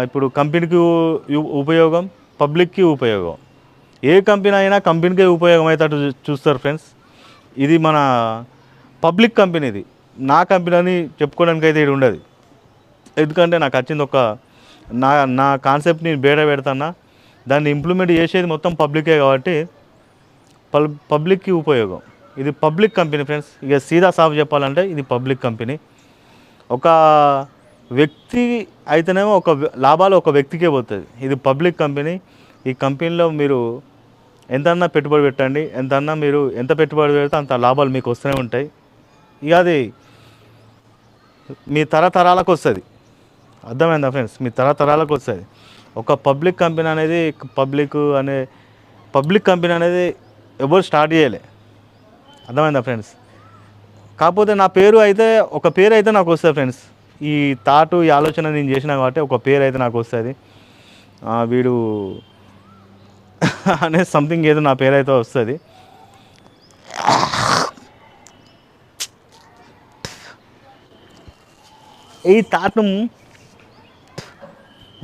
ఇప్పుడు కంపెనీకి ఉపయోగం, పబ్లిక్కి ఉపయోగం. ఏ కంపెనీ అయినా కంపెనీకే ఉపయోగం అయ్యేటట్టు చూస్తారు ఫ్రెండ్స్. ఇది మన పబ్లిక్ కంపెనీ, ఇది నా కంపెనీ అని చెప్పుకోవడానికి అయితే ఇది ఉండదు. ఎందుకంటే నాకు వచ్చింది ఒక నా నా కాన్సెప్ట్ని బేడ పెడతానా, దాన్ని ఇంప్లిమెంట్ చేసేది మొత్తం పబ్లికే కాబట్టి పబ్లిక్కి ఉపయోగం. ఇది పబ్లిక్ కంపెనీ ఫ్రెండ్స్. ఇక సీదా సాఫ్ చెప్పాలంటే ఇది పబ్లిక్ కంపెనీ. ఒక వ్యక్తి అయితేనేమో లాభాలు ఒక వ్యక్తికే పోతుంది. ఇది పబ్లిక్ కంపెనీ. ఈ కంపెనీలో మీరు ఎంతన్నా పెట్టుబడి పెట్టండి, ఎంతన్నా మీరు ఎంత పెట్టుబడి పెడితే అంత లాభాలు మీకు వస్తూనే ఉంటాయి. ఇక అది మీ తరతరాలకు వస్తుంది. అర్థమైందా ఫ్రెండ్స్? మీ తరతరాలకు వస్తుంది. ఒక పబ్లిక్ కంపెనీ అనేది పబ్లిక్ కంపెనీ అనేది ఎవరు స్టార్ట్ చేయలే. అర్థమైందా ఫ్రెండ్స్? కాకపోతే నా పేరు అయితే ఒక పేరు అయితే నాకు వస్తుంది ఫ్రెండ్స్. ఈ థాటు ఈ ఆలోచన నేను చేసినా కాబట్టి ఒక పేరు అయితే నాకు వస్తుంది. వీడు అనే సంథింగ్ ఏదో నా పేరు అయితే వస్తుంది. ఈ థాట్ను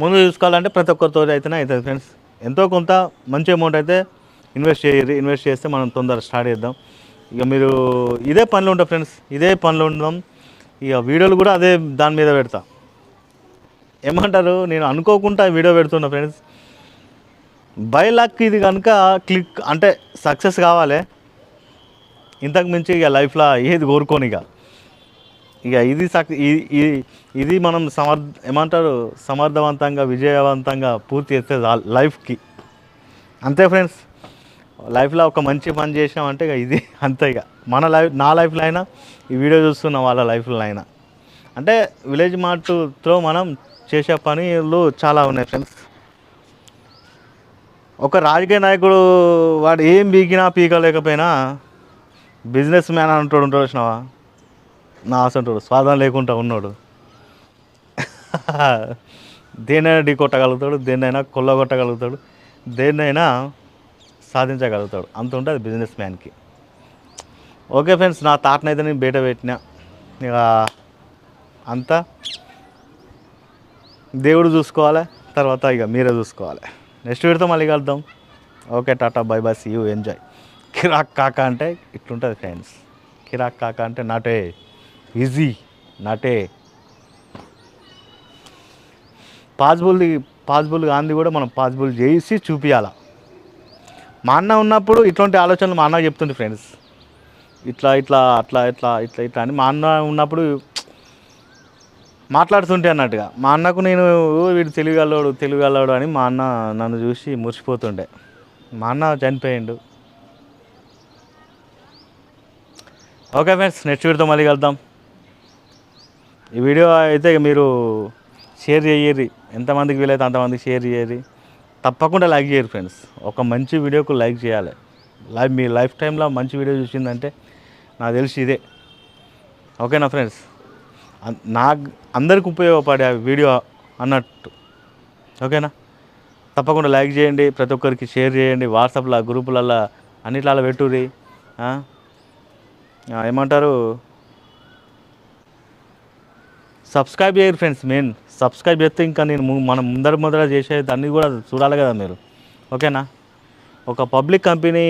ముందు చూసుకోవాలంటే ప్రతి ఒక్కరితో అయితేనే అవుతుంది ఫ్రెండ్స్. ఎంతో కొంత మంచి అమౌంట్ అయితే ఇన్వెస్ట్ చేస్తే మనం తొందరగా స్టార్ట్ చేద్దాం. ఇక మీరు ఇదే పనులు ఉంటాం ఫ్రెండ్స్, ఇదే పనులు ఉందాం. ఇక వీడియోలు కూడా అదే దాని మీద పెడతా. ఏమంటారు, నేను అనుకోకుండా వీడియో పెడుతున్నా ఫ్రెండ్స్. బై లక్ ఇది కనుక క్లిక్ అంటే సక్సెస్ కావాలి. ఇంతకు మించి ఇక లైఫ్లో ఏది కోరుకోని ఇక ఇది మనం సమర్థవంతంగా విజయవంతంగా పూర్తి చేస్తే లైఫ్కి అంతే ఫ్రెండ్స్. లైఫ్లో ఒక మంచి పని చేసినామంటే ఇక ఇది అంతే. ఇక నా లైఫ్లో అయినా, ఈ వీడియో చూస్తున్న వాళ్ళ లైఫ్లో అయినా, అంటే విలేజ్ మార్ట్తో మనం చేసే పనులు చాలా ఉన్నాయి ఫ్రెండ్స్. ఒక రాజకీయ నాయకుడు వాడు ఏం పీకలేకపోయినా బిజినెస్ మ్యాన్ అంటాడు ఉంటాడు వచ్చినావా, నా అసంటాడు స్వాదం లేకుండా ఉన్నాడు. దేన్నైనా ఢీ కొట్టగలుగుతాడు, దేన్నైనా కొల్లగొట్టగలుగుతాడు, దేన్నైనా సాధించగలుగుతాడు. అంత ఉంటుంది బిజినెస్ మ్యాన్కి. ఓకే ఫ్రెండ్స్, నా థాట్ని అయితే నేను బయట పెట్టినా. ఇక అంతా దేవుడు చూసుకోవాలి, తర్వాత ఇక మీరే చూసుకోవాలి. నెక్స్ట్ వీడితో మళ్ళీ కలుద్దాం. Okay, tata, bye bye, see you, enjoy. Kirak Kaka అంటే ఇట్లుంటుంది ఫ్రెండ్స్. కిరాక్ కాక అంటే నాటే ఈజీ, నాటే పాసిబుల్ కాంది కూడా మనం పాసిబుల్ చేసి చూపించాల. మా అన్న ఉన్నప్పుడు ఇట్లాంటి ఆలోచనలు మా అన్న చెప్తుండే ఫ్రెండ్స్. ఇట్లా అని మా అన్న ఉన్నప్పుడు మాట్లాడుతుంటే అన్నట్టుగా. మా అన్నకు నేను వీడు తెలుగల్లోడు అని మా అన్న నన్ను చూసి మురిసిపోతుండే. మా అన్న చనిపోయిండు. ఓకే ఫ్రెండ్స్, నెక్స్ట్ వీడియోతో మళ్ళీ కలుద్దాం. ఈ వీడియో అయితే మీరు షేర్ చేయరు, ఎంతమందికి వీలైతే అంతమందికి షేర్ చేయరు. తప్పకుండా లైక్ చేయరు ఫ్రెండ్స్. ఒక మంచి వీడియోకు లైక్ చేయాలి. మీ లైఫ్ టైంలో మంచి వీడియో చూసిందంటే నాకు తెలిసి ఇదే. ఓకేనా ఫ్రెండ్స్? అందరికి ఉపయోగపడే వీడియో అన్నట్టు. ఓకేనా? తప్పకుండా లైక్ చేయండి, ప్రతి ఒక్కరికి షేర్ చేయండి, వాట్సాప్లో గ్రూపులలో అన్నిట్లలో పెట్టుర్రి. ఏమంటారు, సబ్స్క్రైబ్ చేయరు ఫ్రెండ్స్. మెయిన్ సబ్స్క్రైబ్ చేస్తే ఇంకా మనం ముందర చేసేది అన్నీ కూడా చూడాలి కదా మీరు. ఓకేనా? ఒక పబ్లిక్ కంపెనీ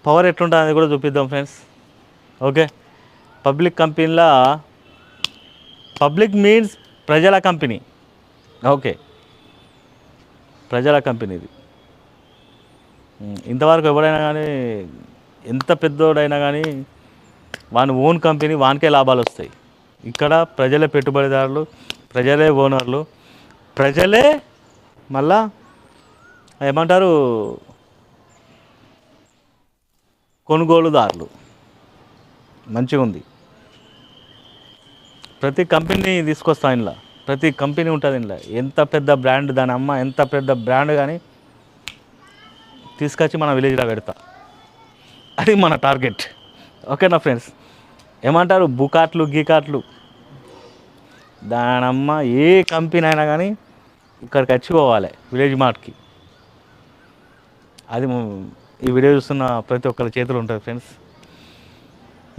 పవర్ ఎట్లుంటుంది అనేది కూడా చూపిద్దాం ఫ్రెండ్స్. ఓకే, పబ్లిక్ కంపెనీలో పబ్లిక్ మీన్స్ ప్రజల కంపెనీ. ఓకే, ప్రజల కంపెనీ ఇది. ఇంతవరకు ఎవరైనా కానీ, ఎంత పెద్దోడైనా కానీ, వాని ఓన్ కంపెనీ వానికే లాభాలు వస్తాయి. ఇక్కడ ప్రజలే పెట్టుబడిదారులు, ప్రజలే ఓనర్లు, ప్రజలే మళ్ళా ఏమంటారు కొనుగోలుదారులు. మంచిగా ఉంది. ప్రతి కంపెనీ తీసుకొస్తా ఇంట్లో, ప్రతి కంపెనీ ఉంటుంది ఇంట్లో. ఎంత పెద్ద బ్రాండ్ దాని అమ్మ, ఎంత పెద్ద బ్రాండ్ కానీ తీసుకొచ్చి మన విలేజ్లో పెడతా. అది మన టార్గెట్. ఓకేనా ఫ్రెండ్స్? ఏమంటారు బుకాట్లు గీకాట్లు దానమ్మ ఏ కంపెనీ అయినా కానీ ఇక్కడికి వచ్చిపోవాలి, విలేజ్ మార్ట్కి. అది ఈ వీడియో చూస్తున్న ప్రతి ఒక్కరి చేతులు ఉంటుంది ఫ్రెండ్స్.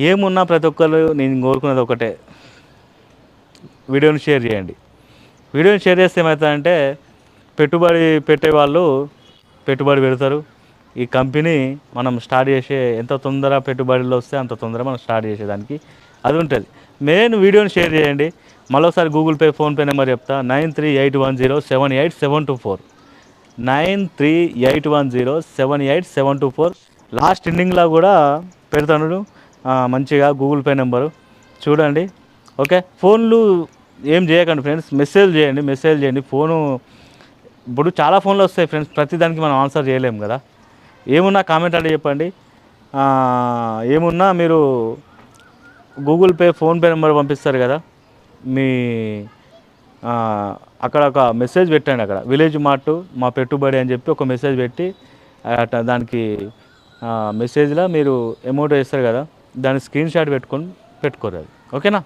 ఏమున్నా ప్రతి ఒక్కరు నేను కోరుకునేది ఒకటే, వీడియోని షేర్ చేయండి. వీడియోని షేర్ చేస్తే ఏమవుతుందంటే పెట్టుబడి పెట్టేవాళ్ళు పెట్టుబడి పెడతారు. ఈ కంపెనీ మనం స్టార్ట్ చేసే ఎంత తొందర పెట్టుబడులు వస్తే అంత తొందర మనం స్టార్ట్ చేసేదానికి అది ఉంటుంది. మెయిన్ వీడియోని షేర్ చేయండి. మరోసారి గూగుల్ పే, ఫోన్పే నెంబర్ చెప్తా, 9381078724, 9381078724. లాస్ట్ ఎండింగ్లో కూడా పెడతాను మంచిగా గూగుల్ పే నెంబరు చూడండి. ఓకే, ఫోన్లు ఏం చేయకండి ఫ్రెండ్స్, మెసేజ్ చేయండి. ఫోను ఇప్పుడు చాలా ఫోన్లు వస్తాయి ఫ్రెండ్స్, ప్రతిదానికి మనం ఆన్సర్ చేయలేము కదా. ఏమున్నా కామెంట్ అంటే చెప్పండి. ఏమున్నా మీరు గూగుల్ పే, ఫోన్పే నెంబర్ పంపిస్తారు కదా, మీ అక్కడ ఒక మెసేజ్ పెట్టండి. అక్కడ విలేజ్ మార్ట్ మా పెట్టుబడి అని చెప్పి ఒక మెసేజ్ పెట్టి దానికి మెసేజ్లో మీరు అమౌంట్ వేస్తారు కదా, దాని స్క్రీన్ షాట్ పెట్టుకోరు అది. ఓకేనా?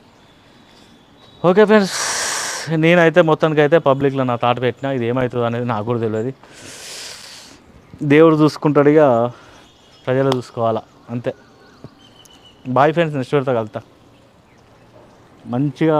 ఓకే ఫ్రెండ్స్, నేనైతే మొత్తానికి అయితే పబ్లిక్లో నా తాట పెట్టినా. ఇది ఏమవుతుంది అనేది నాకు కూడా తెలియదు. దేవుడు చూసుకుంటాడు, ఇక ప్రజలు చూసుకోవాలా అంతే. బాయ్ ఫ్రెండ్స్, నెక్స్ట్ వీడియోతో కలుతా మంచిగా.